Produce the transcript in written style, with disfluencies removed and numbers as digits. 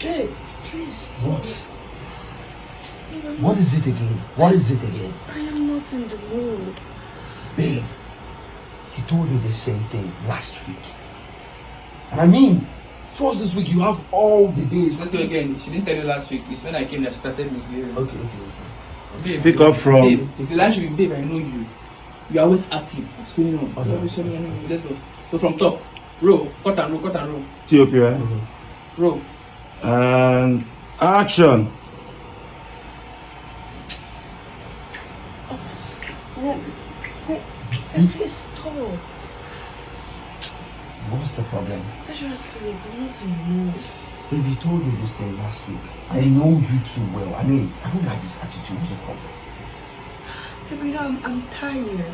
Babe, please. What? What is it again? What is it again? I am not in the mood. Babe, you told me the same thing last week. And I mean, towards this week, you have all the days. Let's go again. She didn't tell you last week. It's when I came that she started misbehaving. Okay. Babe, Pick up from. Babe, the last should be babe, I know you. You're always active. What's going on? Okay. Let's go. So from top. Row. Cut and row. Cut and row. TOP, right? Row. And action. Please stop. What's the problem? Let's just sleep. I'm not in the mood. Babe, you told me this thing last week. I know you too well. I mean, I don't like this attitude. What's the problem? Baby, I'm tired.